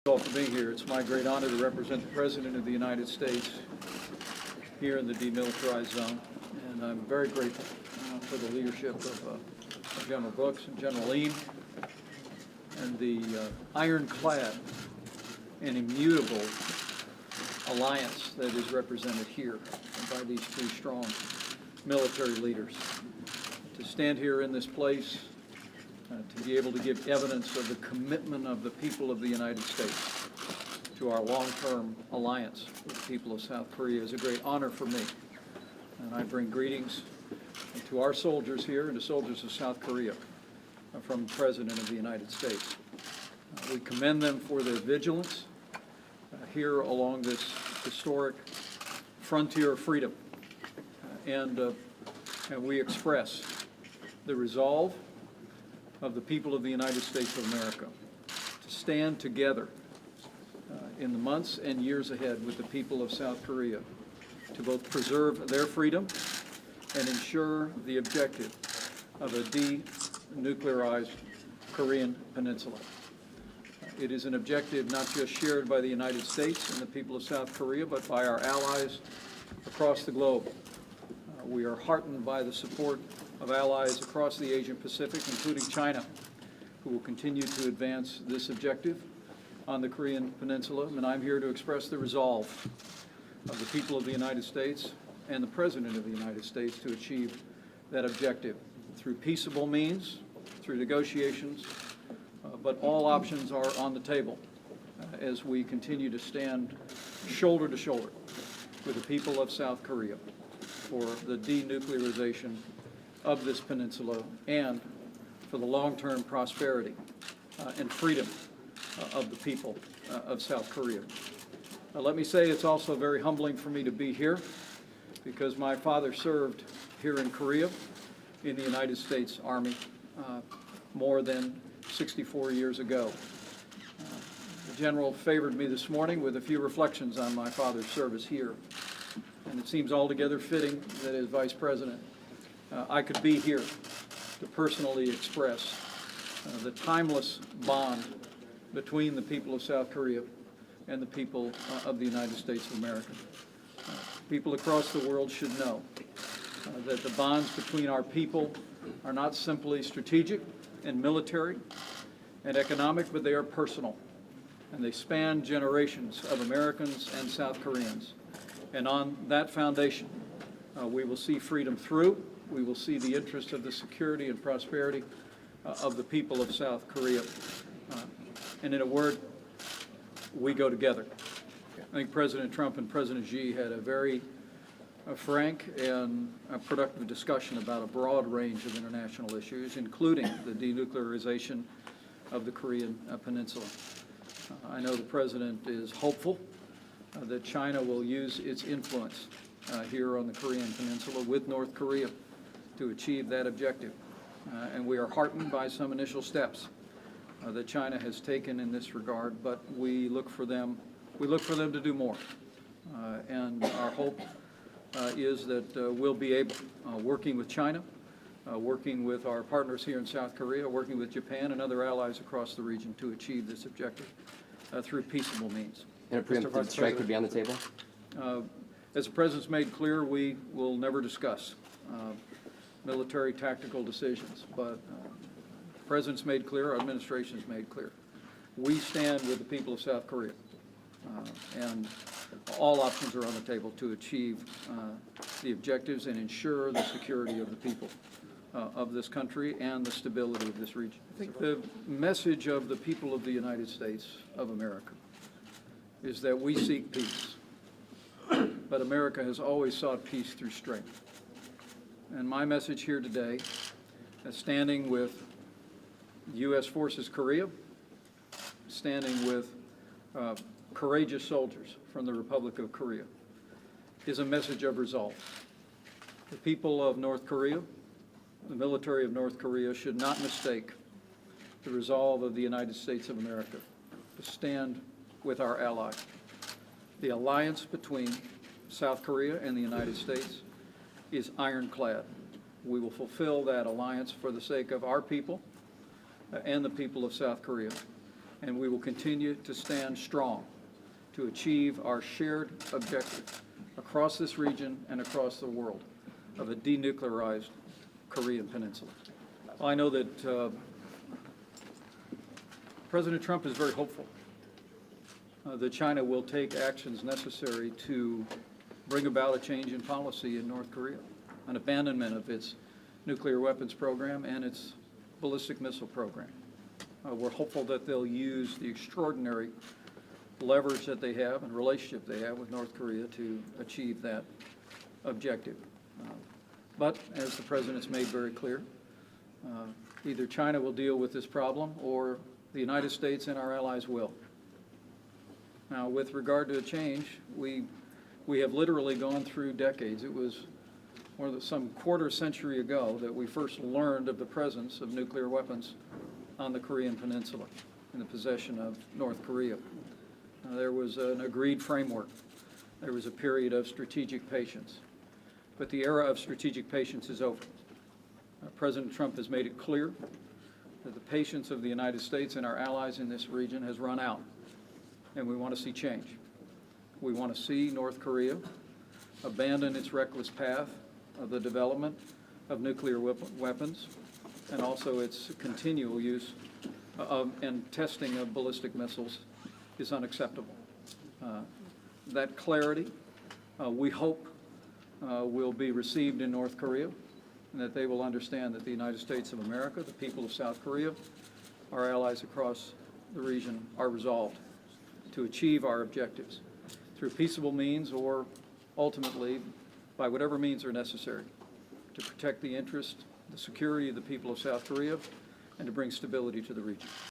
All for being here. It's my great honor to represent the President of the United States here in the demilitarized zone, and I'm very grateful for the leadership of General Brooks and General Lean and the ironclad and immutable alliance that is represented here by these two strong military leaders. To stand here in this place, to be able to give evidence of the commitment of the people of the United States to our long-term alliance with the people of South Korea is a great honor for me. And I bring greetings to our soldiers here and to soldiers of South Korea from the President of the United States. We commend them for their vigilance here along this historic frontier of freedom. And we express the resolve of the people of the United States of America to stand together in the months and years ahead with the people of South Korea to both preserve their freedom and ensure the objective of a denuclearized Korean peninsula. It is an objective not just shared by the United States and the people of South Korea, but by our allies across the globe. We are heartened by the support of allies across the Asian Pacific, including China, who will continue to advance this objective on the Korean Peninsula. And I'm here to express the resolve of the people of the United States and the President of the United States to achieve that objective through peaceable means, through negotiations, but all options are on the table as we continue to stand shoulder to shoulder with the people of South Korea for the denuclearization of this peninsula and for the long-term prosperity and freedom of the people of South Korea. Let me say it's also very humbling for me to be here because my father served here in Korea in the United States Army more than 64 years ago. The General favored me this morning with a few reflections on my father's service here, and it seems altogether fitting that as Vice President I could be here to personally express the timeless bond between the people of South Korea and the people of the United States of America. People across the world should know that the bonds between our people are not simply strategic and military and economic, but they are personal, and they span generations of Americans and South Koreans. And on that foundation, we will see freedom through. We will see the interest of the security and prosperity of the people of South Korea. And in a word, we go together. I think President Trump and President Xi had a very frank and productive discussion about a broad range of international issues, including the denuclearization of the Korean Peninsula. I know the President is hopeful that China will use its influence here on the Korean Peninsula with North Korea to achieve that objective. And we are heartened by some initial steps that China has taken in this regard, but we look for them to do more. And our hope is that we'll be able, working with China, working with our partners here in South Korea, working with Japan and other allies across the region to achieve this objective through peaceable means. And a preemptive strike would be on the table? As the President's made clear, we will never discuss military tactical decisions, but the President's made clear, our administration's made clear. We stand with the people of South Korea, and all options are on the table to achieve the objectives and ensure the security of the people of this country and the stability of this region. I think the message of the people of the United States of America is that we seek peace, but America has always sought peace through strength. And my message here today, standing with U.S. Forces Korea, standing with courageous soldiers from the Republic of Korea, is a message of resolve. The people of North Korea, the military of North Korea, should not mistake the resolve of the United States of America to stand with our ally. The alliance between South Korea and the United States is ironclad. We will fulfill that alliance for the sake of our people and the people of South Korea. and we will continue to stand strong to achieve our shared objective across this region and across the world of a denuclearized Korean Peninsula. I know that President Trump is very hopeful that China will take actions necessary to bring about a change in policy in North Korea, an abandonment of its nuclear weapons program and its ballistic missile program. We're hopeful that they'll use the extraordinary leverage that they have and relationship they have with North Korea to achieve that objective. But as the President's made very clear, either China will deal with this problem or the United States and our allies will. Now, with regard to a change, we have literally gone through decades. It was some quarter century ago that we first learned of the presence of nuclear weapons on the Korean Peninsula in the possession of North Korea. There was an agreed framework. There was a period of strategic patience. But the era of strategic patience is over. President Trump has made it clear that the patience of the United States and our allies in this region has run out, and we want to see change. We want to see North Korea abandon its reckless path of the development of nuclear weapons and also its continual use and testing of ballistic missiles is unacceptable. That clarity, we hope, will be received in North Korea, and that they will understand that the United States of America, the people of South Korea, our allies across the region are resolved to achieve our objectives through peaceable means or ultimately by whatever means are necessary to protect the interest, the security of the people of South Korea, and to bring stability to the region.